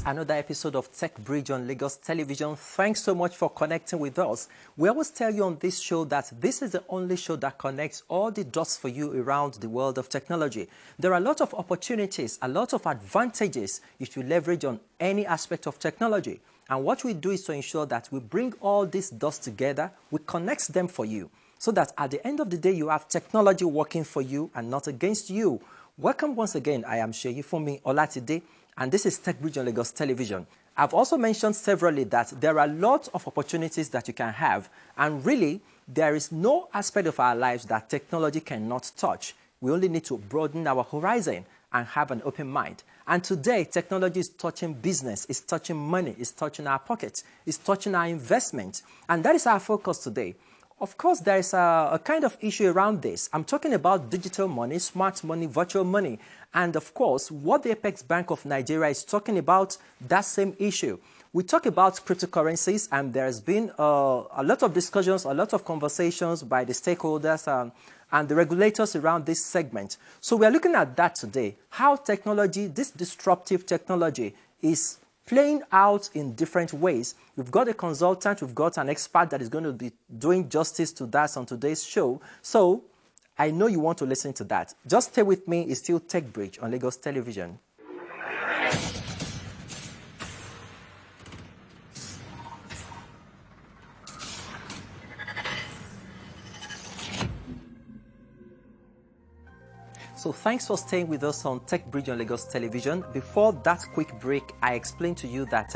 another episode of Techbridge on Lagos Television. Thanks so much for connecting with us. We always tell you on this show that this is the only show that connects all the dots for you around the world of technology. There are a lot of opportunities, a lot of advantages if you leverage on any aspect of technology. And what we do is to ensure that we bring all these dots together, we connect them for you, so that at the end of the day, you have technology working for you and not against you. Welcome once again. I am Seyi Funmi Olatide, and this is Techbridge on Lagos Television. I've also mentioned severally that there are lots of opportunities that you can have, and really, there is no aspect of our lives that technology cannot touch. We only need to broaden our horizon and have an open mind. And today, technology is touching business, it's touching money, it's touching our pockets, it's touching our investment. And that is our focus today. Of course, there is a kind of issue around this. I'm talking about digital money, smart money, virtual money. And of course, what the Apex Bank of Nigeria is talking about, that same issue. We talk about cryptocurrencies, and there's been a lot of discussions, a lot of conversations by the stakeholders and the regulators around this segment. So we are looking at that today, how technology, this disruptive technology, is playing out in different ways. We've got a consultant, we've got an expert that is going to be doing justice to that on today's show. So I know you want to listen to that. Just stay with me. It's still Techbridge on Lagos Television. So thanks for staying with us on Techbridge on Lagos Television. Before that quick break, I explained to you that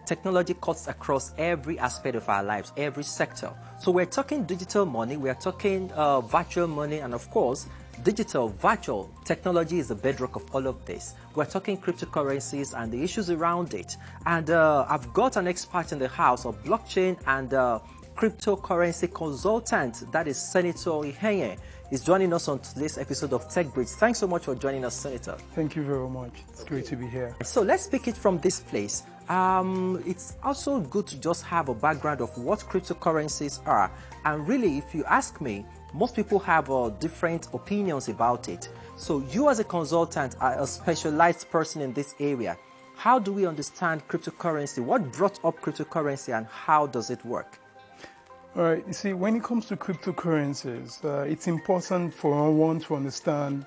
technology cuts across every aspect of our lives, every sector. So we're talking digital money, we're talking virtual money, and of course, digital, virtual technology is the bedrock of all of this. We're talking cryptocurrencies and the issues around it. And I've got an expert in the house of blockchain and cryptocurrency consultant, that is Senator Ihenyen, is joining us on today's episode of Techbridge. Thanks so much for joining us, Senator. Thank you very much. It's great to be here. So let's pick it from this place. It's also good to just have a background of what cryptocurrencies are. And really, if you ask me, most people have different opinions about it. So you as a consultant are a specialized person in this area. How do we understand cryptocurrency? What brought up cryptocurrency and how does it work? All right, you see, when it comes to cryptocurrencies, it's important for one to understand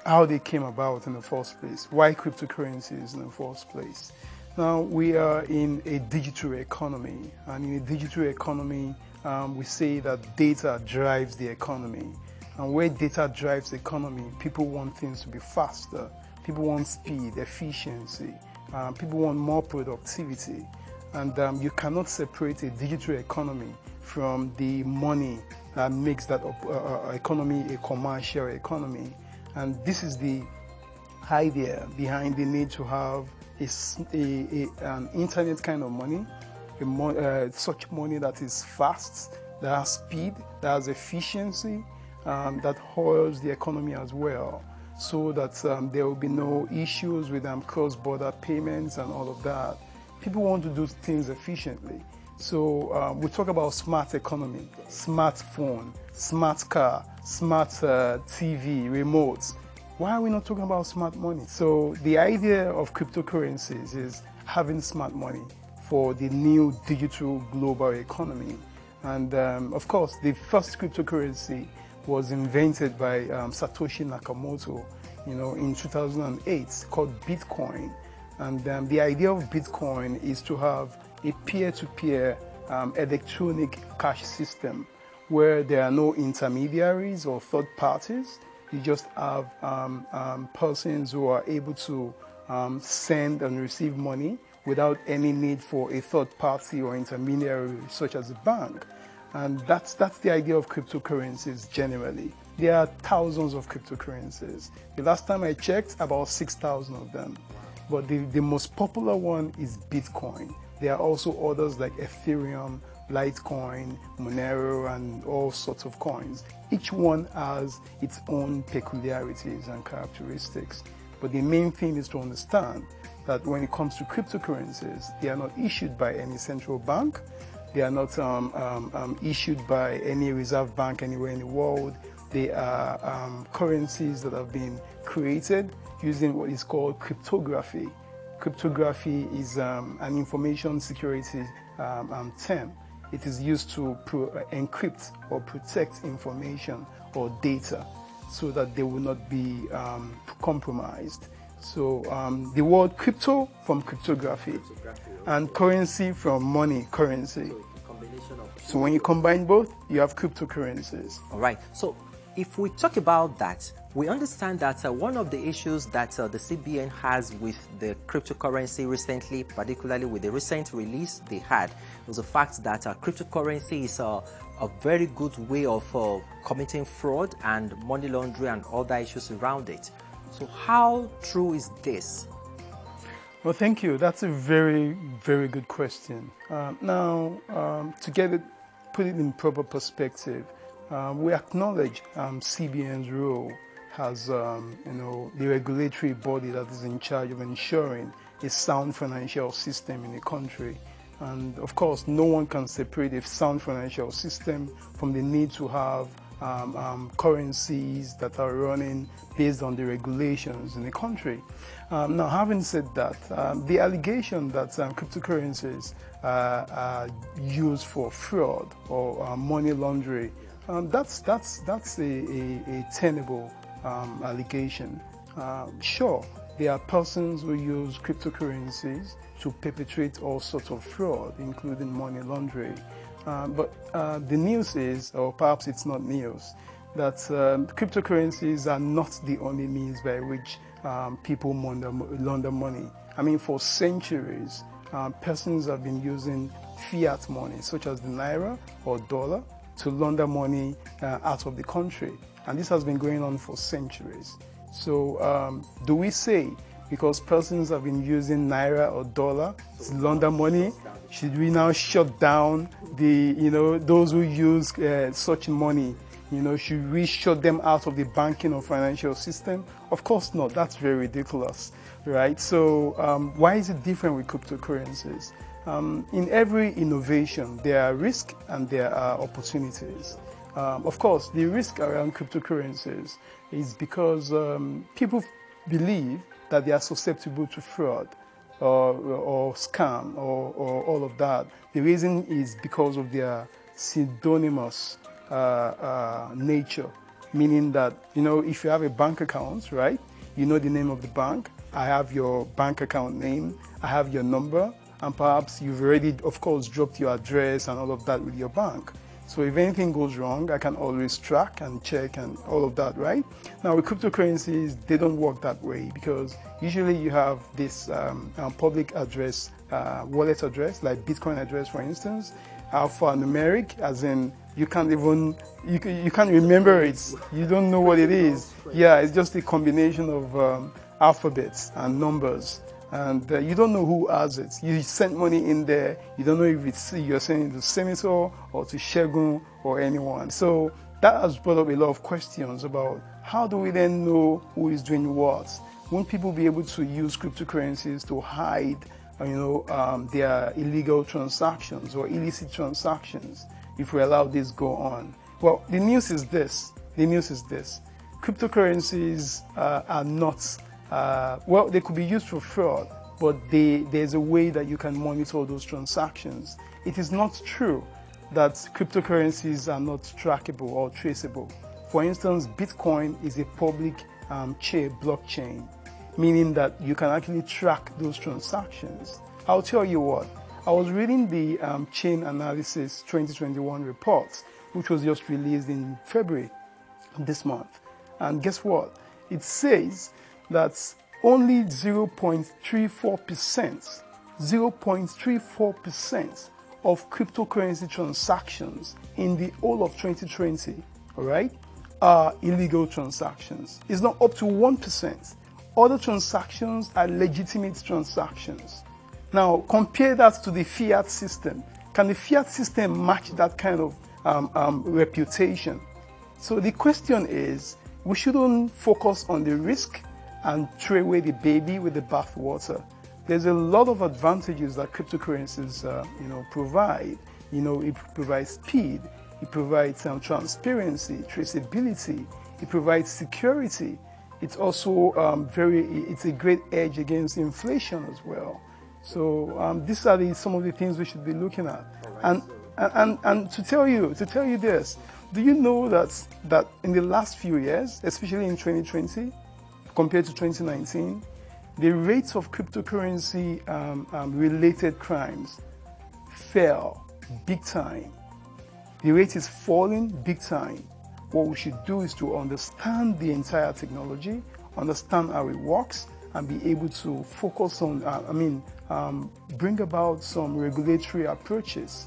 how they came about in the first place, why cryptocurrencies in the first place. Now, we are in a digital economy, and in a digital economy, we say that data drives the economy. And where data drives the economy, people want things to be faster, people want speed, efficiency, people want more productivity. And you cannot separate a digital economy from the money that makes that economy a commercial economy. And this is the idea behind the need to have an internet kind of money, such money that is fast, that has speed, that has efficiency, that holds the economy as well, so that there will be no issues with cross-border payments and all of that. People want to do things efficiently. So we talk about smart economy, smartphone, smart car, smart TV, remotes. Why are we not talking about smart money? So the idea of cryptocurrencies is having smart money for the new digital global economy. And of course, the first cryptocurrency was invented by Satoshi Nakamoto, in 2008, called Bitcoin. And the idea of Bitcoin is to have a peer-to-peer electronic cash system where there are no intermediaries or third parties. You just have persons who are able to send and receive money without any need for a third party or intermediary such as a bank. And that's the idea of cryptocurrencies generally. There are thousands of cryptocurrencies. The last time I checked, about 6,000 of them. But the most popular one is Bitcoin. There are also others like Ethereum, Litecoin, Monero, and all sorts of coins. Each one has its own peculiarities and characteristics. But the main thing is to understand that when it comes to cryptocurrencies, they are not issued by any central bank. They are not issued by any reserve bank anywhere in the world. They are currencies that have been created using what is called cryptography. cryptography is an information security term. It is used to encrypt or protect information or data so that they will not be compromised. So the word crypto from cryptography, and currency from money, currency. So when you combine both, you have cryptocurrencies. All right. So if we talk about that, we understand that one of the issues that the CBN has with the cryptocurrency recently, particularly with the recent release they had, was the fact that cryptocurrency is a very good way of committing fraud and money laundering and other issues around it. So how true is this? Well, thank you. That's a very, very good question. Now, to put it in proper perspective, we acknowledge CBN's role as the regulatory body that is in charge of ensuring a sound financial system in a country. And of course, no one can separate a sound financial system from the need to have currencies that are running based on the regulations in the country. Now, having said that, the allegation that cryptocurrencies are used for fraud or money laundering, that's a tenable allegation. Sure, there are persons who use cryptocurrencies to perpetrate all sorts of fraud, including money laundering. But the news is, or perhaps it's not news, that cryptocurrencies are not the only means by which people launder money. I mean, for centuries, persons have been using fiat money, such as the naira or dollar, to launder money out of the country. And this has been going on for centuries. So do we say, because persons have been using naira or dollar to launder money, should we now shut down those who use such money? Should we shut them out of the banking or financial system? Of course not. That's very ridiculous, right? So why is it different with cryptocurrencies? In every innovation, there are risks and there are opportunities. Of course, the risk around cryptocurrencies is because people believe that they are susceptible to fraud or scam or all of that. The reason is because of their pseudonymous nature, meaning that, if you have a bank account, right, you know the name of the bank, I have your bank account name, I have your number, and perhaps you've already, of course, dropped your address and all of that with your bank. So if anything goes wrong, I can always track and check and all of that, right? Now with cryptocurrencies, they don't work that way because usually you have this public address, wallet address, like Bitcoin address, for instance, alphanumeric, as in you can't remember it. You don't know what it is. Yeah, it's just a combination of alphabets and numbers. And you don't know who has it. You send money in there, you don't know if you're sending it to Senator or to Shegun or anyone. So that has brought up a lot of questions about how do we then know who is doing what? Won't people be able to use cryptocurrencies to hide their illegal transactions or illicit transactions if we allow this go on? Well, the news is this. Cryptocurrencies are not they could be used for fraud, but there's a way that you can monitor those transactions. It is not true that cryptocurrencies are not trackable or traceable. For instance, Bitcoin is a public chain blockchain, meaning that you can actually track those transactions. I'll tell you what, I was reading the Chain Analysis 2021 report, which was just released in February this month. And guess what? It says that only 0.34% of cryptocurrency transactions in the whole of 2020, all right, are illegal transactions. It's not up to 1%. Other transactions are legitimate transactions. Now, compare that to the fiat system. Can the fiat system match that kind of reputation? So the question is, we shouldn't focus on the risk and throw away the baby with the bathwater. There's a lot of advantages that cryptocurrencies, provide. It provides speed, it provides transparency, traceability, it provides security. It's also it's a great edge against inflation as well. So these are some of the things we should be looking at. And to tell you this, do you know that in the last few years, especially in 2020, compared to 2019, the rates of cryptocurrency related crimes fell big time. The rate is falling big time. What we should do is to understand the entire technology, understand how it works, and be able to focus on, bring about some regulatory approaches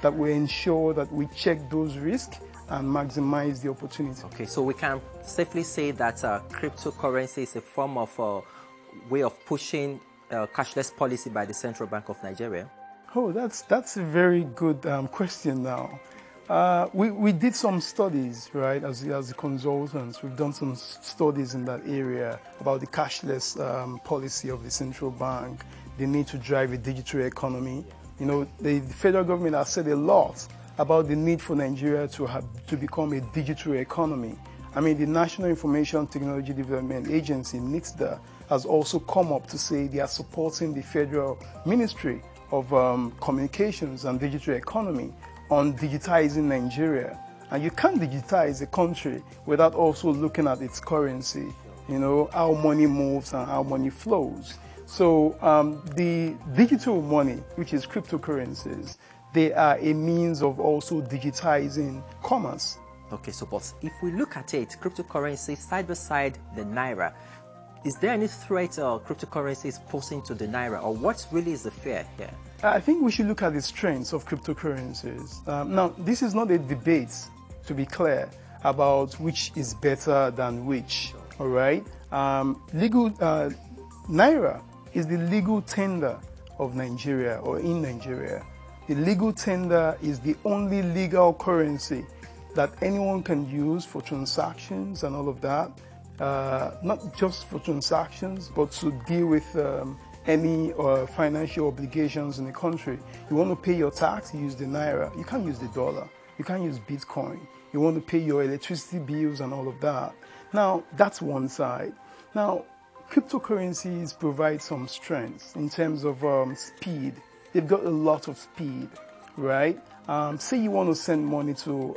that will ensure that we check those risks and maximize the opportunity. Okay, so we can safely say that cryptocurrency is a form of way of pushing cashless policy by the Central Bank of Nigeria? Oh, that's a very good question now. We did some studies, right, as consultants. We've done some studies in that area about the cashless policy of the central bank, the need to drive a digital economy. You know, the federal government has said a lot about the need for Nigeria to become a digital economy. I mean, the National Information Technology Development Agency, NITSDA, has also come up to say they are supporting the Federal Ministry of Communications and Digital Economy on digitizing Nigeria. And you can't digitize a country without also looking at its currency, you know, how money moves and how money flows. So the digital money, which is cryptocurrencies, they are a means of also digitizing commerce. Okay, so boss, if we look at it, cryptocurrency side by side the Naira, is there any threat cryptocurrency is posing to the Naira, or what really is the fear here? I think we should look at the strengths of cryptocurrencies. Now, this is not a debate, to be clear, about which is better than which, all right? Naira is the legal tender of Nigeria, or in Nigeria. The legal tender is the only legal currency that anyone can use for transactions and all of that. Not just for transactions, but to deal with any financial obligations in the country. You want to pay your tax, you use the Naira. You can't use the dollar. You can't use Bitcoin. You want to pay your electricity bills and all of that. Now, that's one side. Now, cryptocurrencies provide some strengths in terms of speed. They've got a lot of speed, right? Say you want to send money to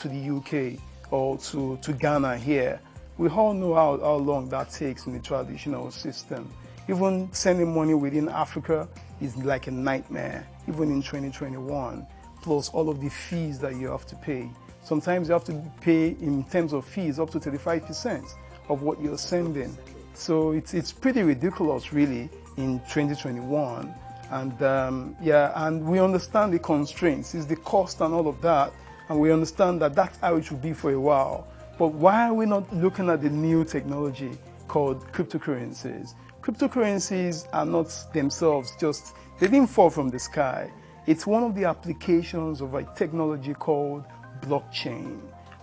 the UK or to Ghana here. We all know how long that takes in the traditional system. Even sending money within Africa is like a nightmare, even in 2021, plus all of the fees that you have to pay. Sometimes you have to pay, in terms of fees, up to 35% of what you're sending. So it's pretty ridiculous, really, in 2021. And and we understand the constraints, it's the cost and all of that, and we understand that that's how it should be for a while. But why are we not looking at the new technology called cryptocurrencies? Cryptocurrencies are not themselves they didn't fall from the sky. It's one of the applications of a technology called blockchain,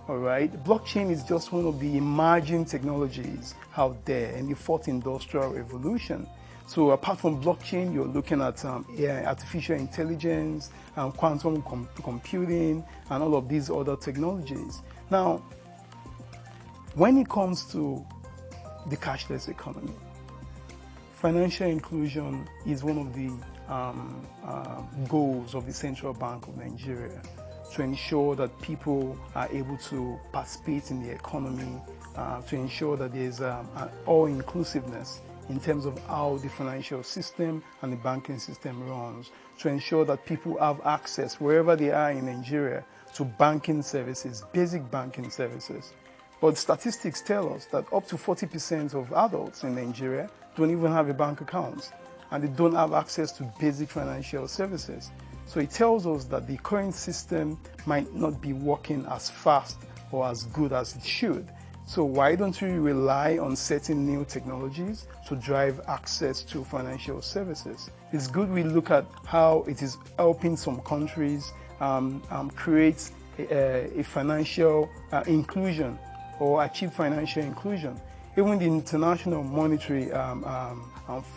all right? Blockchain is just one of the emerging technologies out there in the fourth industrial revolution. So apart from blockchain, you're looking at artificial intelligence, quantum computing, and all of these other technologies. Now, when it comes to the cashless economy, financial inclusion is one of the goals of the Central Bank of Nigeria, to ensure that people are able to participate in the economy, to ensure that there's all-inclusiveness in terms of how the financial system and the banking system runs, to ensure that people have access wherever they are in Nigeria to banking services, basic banking services. But statistics tell us that up to 40% of adults in Nigeria don't even have a bank account, and they don't have access to basic financial services. So it tells us that the current system might not be working as fast or as good as it should. So why don't we rely on certain new technologies to drive access to financial services? It's good we look at how it is helping some countries create a financial inclusion or achieve financial inclusion. Even the International Monetary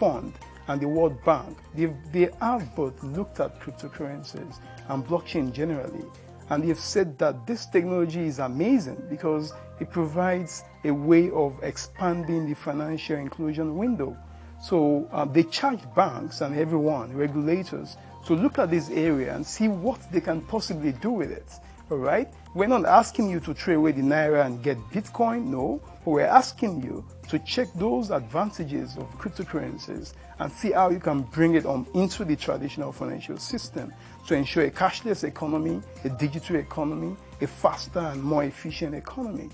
Fund and the World Bank, they have both looked at cryptocurrencies and blockchain generally And they've said that this technology is amazing because it provides a way of expanding the financial inclusion window. So they charge banks and everyone, regulators, to look at this area and see what they can possibly do with it. All right? We're not asking you to trade away the Naira and get Bitcoin, no. But we're asking you to check those advantages of cryptocurrencies and see how you can bring it into the traditional financial system to ensure a cashless economy, a digital economy, a faster and more efficient economy.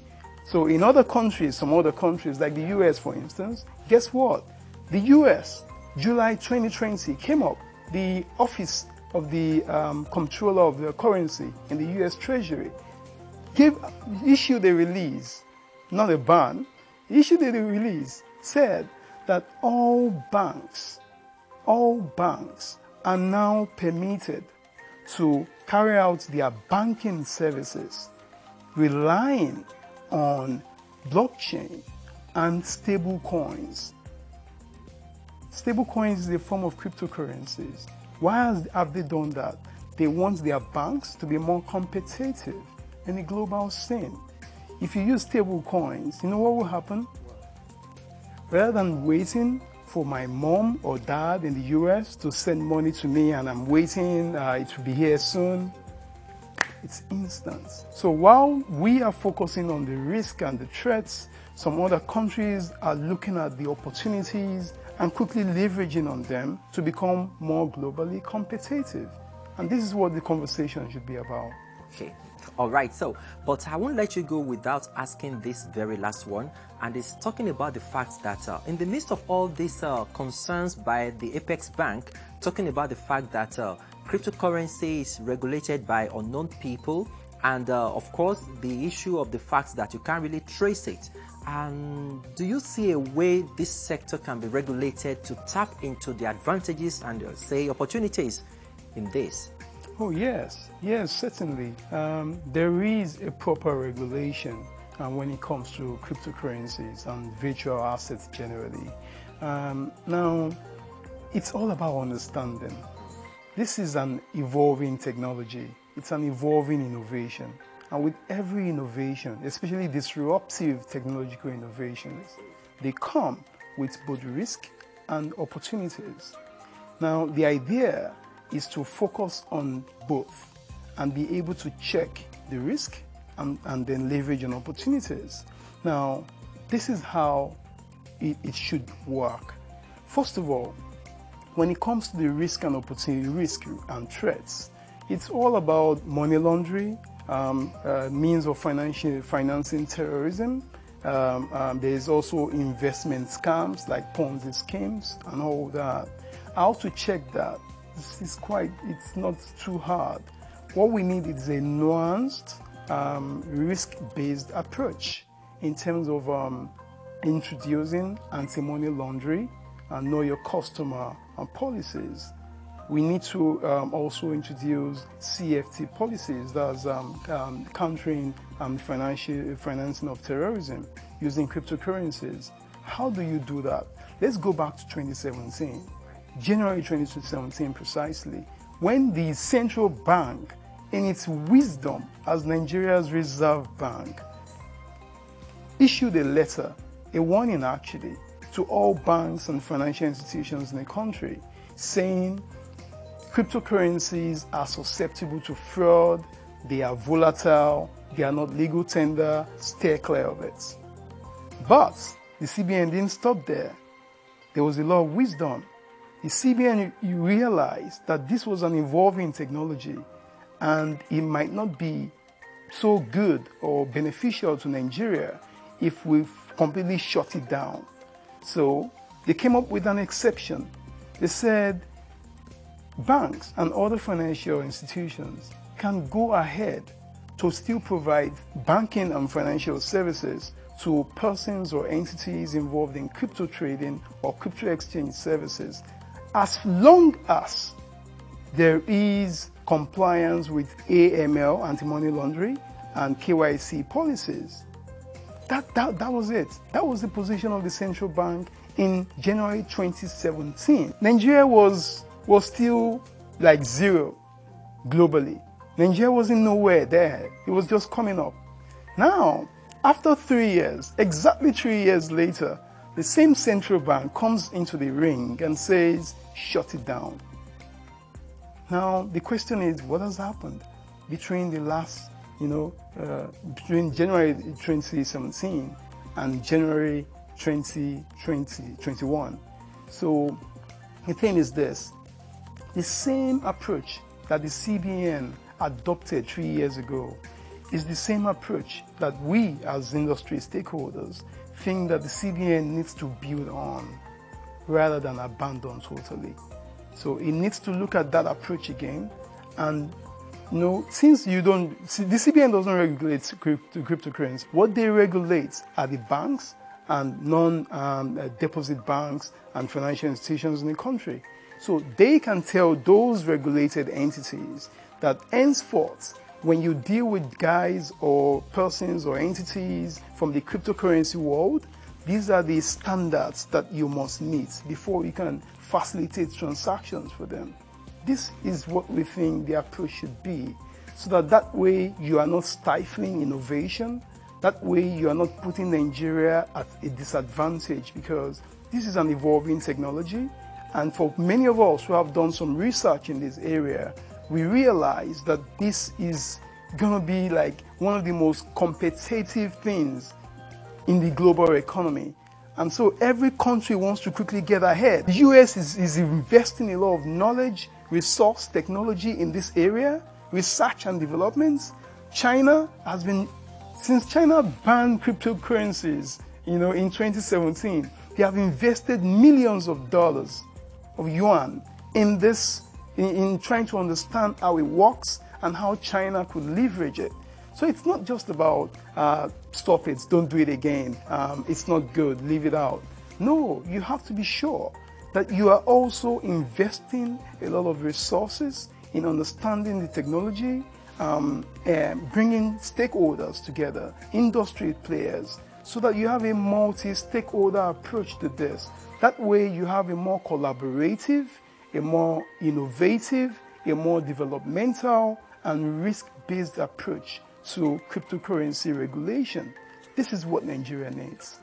So in other countries, some other countries like the US, for instance, guess what? The US, July 2020, came up. The Office of the Comptroller of the Currency in the US Treasury issued a release, not a ban, issued a release, said that all banks are now permitted to carry out their banking services relying on blockchain and stable coins. Stable coins is a form of cryptocurrencies. Why have they done that? They want their banks to be more competitive in the global scene. If you use stable coins, you know what will happen? Rather than waiting for my mom or dad in the US to send money to me and I'm waiting, it will be here soon, it's instant. So while we are focusing on the risk and the threats, some other countries are looking at the opportunities and quickly leveraging on them to become more globally competitive. And this is what the conversation should be about. Okay. All right. So, but I won't let you go without asking this very last one. And it's talking about the fact that in the midst of all these concerns by the Apex Bank, talking about the fact that cryptocurrency is regulated by unknown people, and of course, the issue of the fact that you can't really trace it. And do you see a way this sector can be regulated to tap into the advantages and say opportunities in this? Oh yes, certainly. There is a proper regulation when it comes to cryptocurrencies and virtual assets generally. Now, it's all about understanding. This is an evolving technology. It's an evolving innovation. And with every innovation, especially disruptive technological innovations, they come with both risk and opportunities. Now, the idea is to focus on both and be able to check the risk and then leverage on opportunities. Now, this is how it should work. First of all, when it comes to the risk and opportunity, risk and threats, it's all about money laundering, means of financing terrorism. There is also investment scams like Ponzi schemes and all that. How to check that? It's not too hard. What we need is a nuanced, risk-based approach in terms of introducing anti-money laundering and know your customer policies. We need to also introduce CFT policies, that's countering financing of terrorism using cryptocurrencies. How do you do that? Let's go back to 2017, January 2017 precisely, when the central bank, in its wisdom as Nigeria's Reserve Bank, issued a letter, a warning actually, to all banks and financial institutions in the country, saying cryptocurrencies are susceptible to fraud, they are volatile, they are not legal tender, stay clear of it. But the CBN didn't stop there. There was a lot of wisdom. The CBN realized that this was an evolving technology and it might not be so good or beneficial to Nigeria if we completely shut it down. So they came up with an exception. They said banks and other financial institutions can go ahead to still provide banking and financial services to persons or entities involved in crypto trading or crypto exchange services, as long as there is compliance with AML, anti-money laundering, and KYC policies. That was it. That was the position of the central bank in January 2017. Nigeria was still like zero globally. Nigeria wasn't nowhere there. It was just coming up. Now, after 3 years, exactly 3 years later, the same central bank comes into the ring and says, shut it down. Now, the question is, what has happened between the last, between January 2017 and January 2021? So the thing is this, the same approach that the SiBAN adopted 3 years ago is the same approach that we as industry stakeholders think that the SiBAN needs to build on rather than abandon totally. So it needs to look at that approach again. And since the SiBAN doesn't regulate cryptocurrency, what they regulate are the banks and non-deposit banks and financial institutions in the country. So they can tell those regulated entities that henceforth, when you deal with guys or persons or entities from the cryptocurrency world, these are the standards that you must meet before you can facilitate transactions for them. This is what we think the approach should be, so that way you are not stifling innovation, that way you are not putting Nigeria at a disadvantage, because this is an evolving technology. And for many of us who have done some research in this area, we realize that this is going to be like one of the most competitive things in the global economy. And so every country wants to quickly get ahead. The US is investing a lot of knowledge, resource, technology in this area, research and development. China has been, since China banned cryptocurrencies, in 2017, they have invested millions of dollars of yuan in this, in trying to understand how it works and how China could leverage it. So it's not just about stop it, don't do it again, it's not good, leave it out. No, you have to be sure that you are also investing a lot of resources in understanding the technology, bringing stakeholders together, industry players, so that you have a multi-stakeholder approach to this. That way you have a more collaborative, a more innovative, a more developmental and risk-based approach to cryptocurrency regulation. This is what Nigeria needs.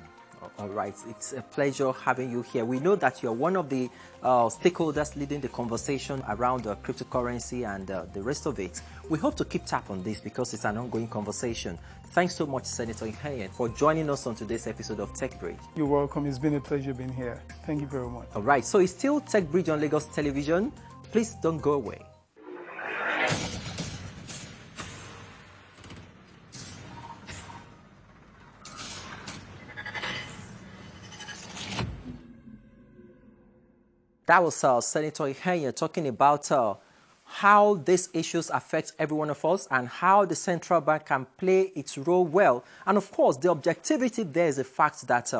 All right, it's a pleasure having you here. We know that you're one of the stakeholders leading the conversation around cryptocurrency and the rest of it. We hope to keep tap on this because it's an ongoing conversation. Thanks so much, Senator Ihenyen, for joining us on today's episode of Techbridge. You're welcome. It's been a pleasure being here. Thank you very much. All right, so it's still Techbridge on Lagos Television. Please don't go away. That was Senator Ihenyen talking about how these issues affect every one of us and how the central bank can play its role well. And of course, the objectivity there is the fact that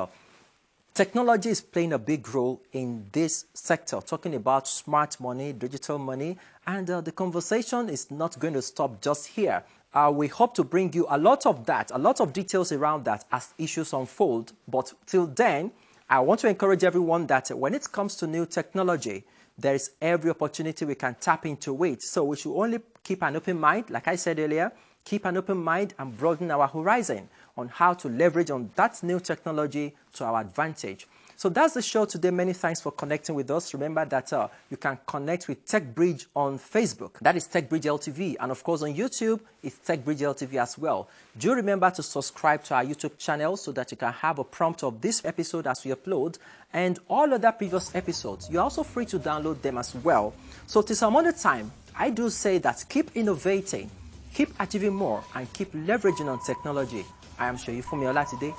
technology is playing a big role in this sector, talking about smart money, digital money, and the conversation is not going to stop just here. We hope to bring you a lot of that, a lot of details around that as issues unfold. But till then, I want to encourage everyone that when it comes to new technology, there is every opportunity we can tap into it. So we should only keep an open mind, like I said earlier, keep an open mind and broaden our horizon on how to leverage on that new technology to our advantage. So that's the show today. Many thanks for connecting with us. Remember that you can connect with Techbridge on Facebook. That is Techbridge LTV. And of course on YouTube, it's Techbridge LTV as well. Do remember to subscribe to our YouTube channel so that you can have a prompt of this episode as we upload and all other previous episodes. You're also free to download them as well. So till some other time, I do say that keep innovating, keep achieving more, and keep leveraging on technology. I am Seyi Fumiola today.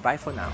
Bye for now.